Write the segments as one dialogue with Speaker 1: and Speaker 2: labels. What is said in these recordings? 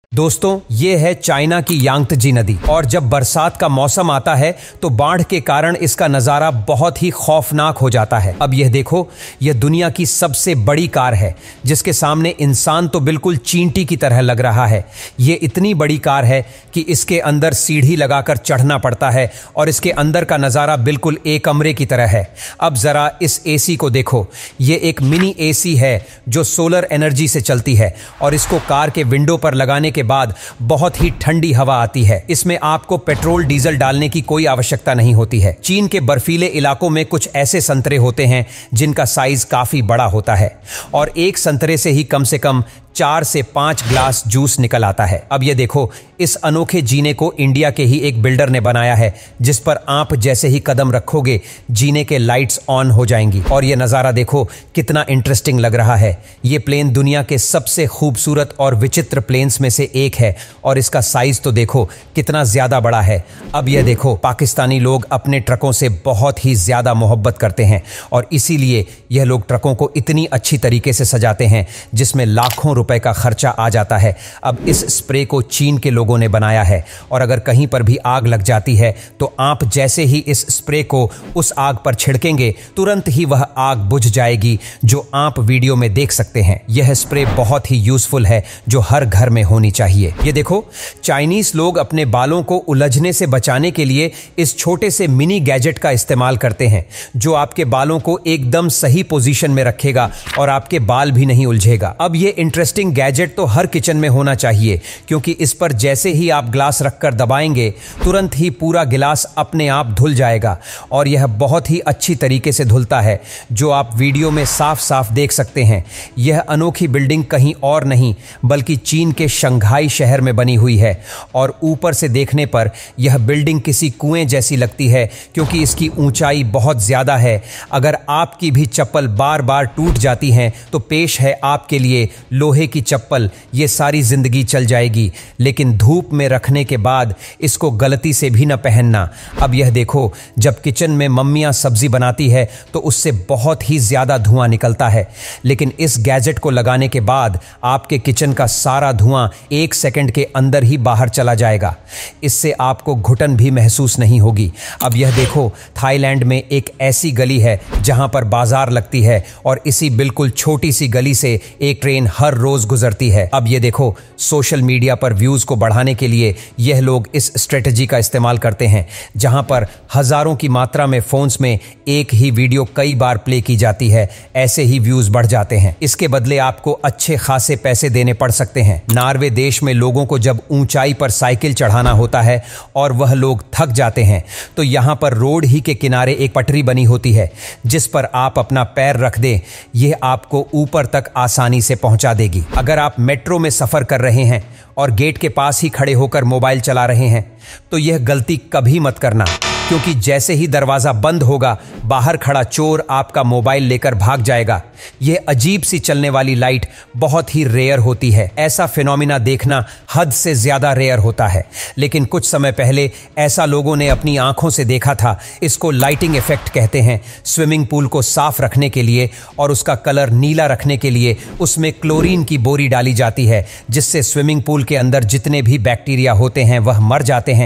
Speaker 1: दोस्तों, ये है चाइना की यांगत्जे नदी और जब बरसात का मौसम आता है तो बाढ़ के कारण इसका नज़ारा बहुत ही खौफनाक हो जाता है। अब यह देखो, यह दुनिया की सबसे बड़ी कार है जिसके सामने इंसान तो बिल्कुल चींटी की तरह लग रहा है। ये इतनी बड़ी कार है कि इसके अंदर सीढ़ी लगाकर चढ़ना पड़ता है और इसके अंदर का नज़ारा बिल्कुल एक कमरे की तरह है। अब ज़रा इस एसी को देखो, ये एक मिनी एसी है जो सोलर एनर्जी से चलती है और इसको कार के विंडो पर लगाने के बाद बहुत ही ठंडी हवा आती है। इसमें आपको पेट्रोल डीजल डालने की कोई आवश्यकता नहीं होती है। चीन के बर्फीले इलाकों में कुछ ऐसे संतरे होते हैं जिनका साइज काफी बड़ा होता है और एक संतरे से ही कम से कम 4 से 5 ग्लास जूस निकल आता है। अब ये देखो, इस अनोखे जीने को इंडिया के ही एक बिल्डर ने बनाया है जिस पर आप जैसे ही कदम रखोगे जीने के लाइट्स ऑन हो जाएंगी। और ये नज़ारा देखो कितना इंटरेस्टिंग लग रहा है। ये प्लेन दुनिया के सबसे खूबसूरत और विचित्र प्लेन्स में से एक है और इसका साइज तो देखो कितना ज्यादा बड़ा है। अब यह देखो, पाकिस्तानी लोग अपने ट्रकों से बहुत ही ज्यादा मोहब्बत करते हैं और इसीलिए यह लोग ट्रकों को इतनी अच्छी तरीके से सजाते हैं जिसमें लाखों रुपए का खर्चा आ जाता है। अब इस स्प्रे को चीन के लोगों ने बनाया है और अगर कहीं पर भी आग लग जाती है तो आप जैसे ही इस स्प्रे को उस आग पर छिड़केंगे तुरंत ही वह आग बुझ जाएगी, जो आप वीडियो में देख सकते हैं। यह स्प्रे बहुत ही यूजफुल है जो हर घर में होनी चाहिए। ये देखो, चाइनीज लोग अपने बालों को उलझने से बचाने के लिए इस छोटे से मिनी गैजेट का इस्तेमाल करते हैं जो आपके बालों को एकदम सही पोजीशन में रखेगा और आपके बाल भी नहीं उलझेगा। अब ये इंटरेस्टिंग गैजेट तो हर किचन में होना चाहिए क्योंकि इस पर जैसे ही आप ग्लास रखकर दबाएंगे तुरंत ही पूरा गिलास अपने आप धुल जाएगा और यह बहुत ही अच्छी तरीके से धुलता है, जो आप वीडियो में साफ साफ देख सकते हैं। यह अनोखी बिल्डिंग कहीं और नहीं बल्कि चीन के शंघाई शहर में बनी हुई है और ऊपर से देखने पर यह बिल्डिंग किसी कुएं जैसी लगती है क्योंकि इसकी ऊंचाई बहुत ज्यादा है। अगर आपकी भी चप्पल बार बार टूट जाती हैं तो पेश है आपके लिए लोहे की चप्पल। ये सारी जिंदगी चल जाएगी, लेकिन धूप में रखने के बाद इसको गलती से भी न पहनना। अब यह देखो, जब किचन में मम्मियां सब्जी बनाती है तो उससे बहुत ही ज्यादा धुआं निकलता है, लेकिन इस गैजेट को लगाने के बाद आपके किचन का सारा धुआं 1 सेकंड के अंदर ही बाहर चला जाएगा। इससे आपको घुटन भी महसूस नहीं होगी। अब यह देखो, थाईलैंड में एक ऐसी गली है जहां पर बाजार लगती है और इसी बिल्कुल छोटी सी गली से एक ट्रेन हर रोज गुजरती है। अब ये देखो, सोशल मीडिया पर व्यूज को बढ़ाने के लिए यह लोग इस स्ट्रेटजी का इस्तेमाल करते हैं जहां पर हजारों की मात्रा में फोन्स में एक ही वीडियो कई बार प्ले की जाती है। ऐसे ही व्यूज बढ़ जाते हैं। इसके बदले आपको अच्छे खासे पैसे देने पड़ सकते हैं। नॉर्वे देश में लोगों को जब ऊंचाई पर साइकिल चढ़ाना होता है और वह लोग थक जाते हैं तो यहां पर रोड ही के किनारे एक पटरी बनी होती है जिस पर आप अपना पैर रख दें। यह आपको ऊपर तक आसानी से पहुंचा देगी। अगर आप मेट्रो में सफर कर रहे हैं और गेट के पास ही खड़े होकर मोबाइल चला रहे हैं तो यह गलती कभी मत करना, क्योंकि जैसे ही दरवाजा बंद होगा बाहर खड़ा चोर आपका मोबाइल लेकर भाग जाएगा। यह अजीब सी चलने वाली लाइट बहुत ही रेयर होती है। ऐसा फिनोमिना देखना हद से ज्यादा रेयर होता है, लेकिन कुछ समय पहले ऐसा लोगों ने अपनी आंखों से देखा था। इसको लाइटिंग इफेक्ट कहते हैं। स्विमिंग पूल को साफ रखने के लिए और उसका कलर नीला रखने के लिए उसमें क्लोरीन की बोरी डाली जाती है जिससे स्विमिंग पूल के अंदर जितने भी बैक्टीरिया होते हैं वह मर जाते हैं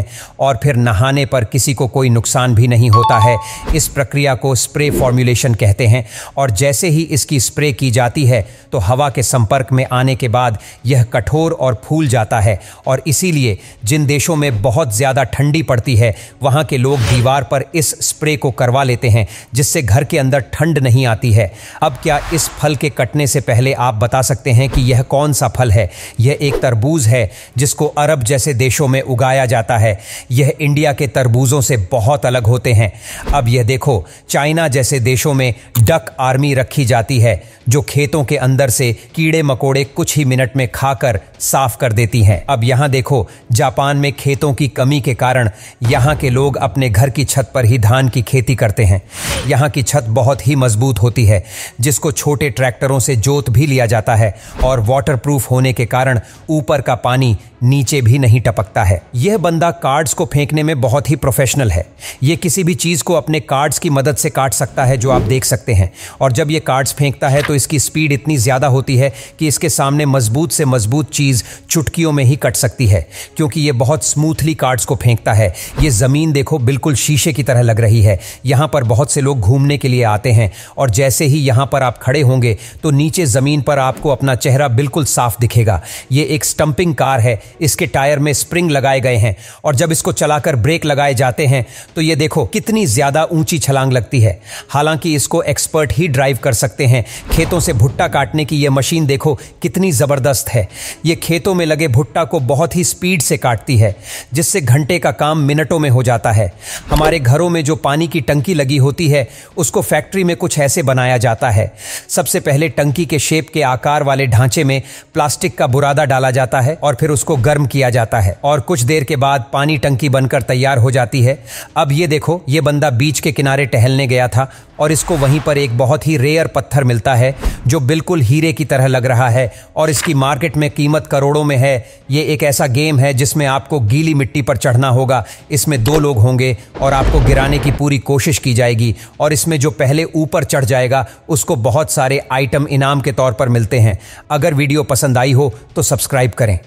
Speaker 1: और फिर नहाने पर किसी को कोई नुकसान भी नहीं होता है। इस प्रक्रिया को स्प्रे फॉर्मुलेशन कहते हैं और जैसे ही इसकी स्प्रे की जाती है तो हवा के संपर्क में आने के बाद यह कठोर और फूल जाता है और इसीलिए जिन देशों में बहुत ज्यादा ठंडी पड़ती है वहां के लोग दीवार पर इस स्प्रे को करवा लेते हैं जिससे घर के अंदर ठंड नहीं आती है। अब क्या इस फल के कटने से पहले आप बता सकते हैं कि यह कौन सा फल है? यह एक तरबूज है जिसको अरब जैसे देशों में उगाया जाता है। यह इंडिया के तरबूजों से बहुत अलग होते हैं। अब यह देखो, चाइना जैसे देशों में डक आर्मी रखी जाती है जो खेतों के अंदर से कीड़े मकोड़े कुछ ही मिनट में खाकर साफ कर देती हैं। अब यहां देखो, जापान में खेतों की कमी के कारण यहां के लोग अपने घर की छत पर ही धान की खेती करते हैं। यहां की छत बहुत ही मजबूत होती है जिसको छोटे ट्रैक्टरों से जोत भी लिया जाता है और वाटरप्रूफ होने के कारण ऊपर का पानी नीचे भी नहीं टपकता है। यह बंदा कार्ड्स को फेंकने में बहुत ही प्रोफेशनल है। ये किसी भी चीज को अपने कार्ड्स की मदद से काट सकता है, जो आप देख सकते हैं। और जब ये कार्ड्स फेंकता है तो इसकी स्पीड इतनी ज्यादा होती है कि इसके सामने मजबूत से मजबूत चीज चुटकियों में ही कट सकती है, क्योंकि ये बहुत स्मूथली कार्ड्स को फेंकता है। ये जमीन देखो, बिल्कुल शीशे की तरह लग रही है। यहाँ पर बहुत से लोग घूमने के लिए आते हैं और जैसे ही यहाँ पर आप खड़े होंगे तो नीचे जमीन पर आपको अपना चेहरा बिल्कुल साफ दिखेगा। ये एक स्टंपिंग कार है। इसके टायर में स्प्रिंग लगाए गए हैं और जब इसको चलाकर ब्रेक लगाए जाते हैं तो ये देखो कितनी ज्यादा ऊंची छलांग लगती है। हालांकि इसको एक्सपर्ट ही ड्राइव कर सकते हैं। खेतों से भुट्टा काटने की ये मशीन देखो कितनी जबरदस्त है। ये खेतों में लगे भुट्टा को बहुत ही स्पीड से काटती है, जिससे घंटे का काम मिनटों में हो जाता है। हमारे घरों में जो पानी की टंकी लगी होती है उसको फैक्ट्री में कुछ ऐसे बनाया जाता है। सबसे पहले टंकी के शेप के आकार वाले ढांचे में प्लास्टिक का बुरादा डाला जाता है और फिर उसको गर्म किया जाता है और कुछ देर के बाद पानी टंकी बनकर तैयार हो जाती है। अब ये देखो, ये बंदा बीच के किनारे टहलने गया था और इसको वहीं पर एक बहुत ही रेयर पत्थर मिलता है जो बिल्कुल हीरे की तरह लग रहा है और इसकी मार्केट में कीमत करोड़ों में है। ये एक ऐसा गेम है जिसमें आपको गीली मिट्टी पर चढ़ना होगा। इसमें 2 लोग होंगे और आपको गिराने की पूरी कोशिश की जाएगी और इसमें जो पहले ऊपर चढ़ जाएगा उसको बहुत सारे आइटम इनाम के तौर पर मिलते हैं। अगर वीडियो पसंद आई हो तो सब्सक्राइब करें।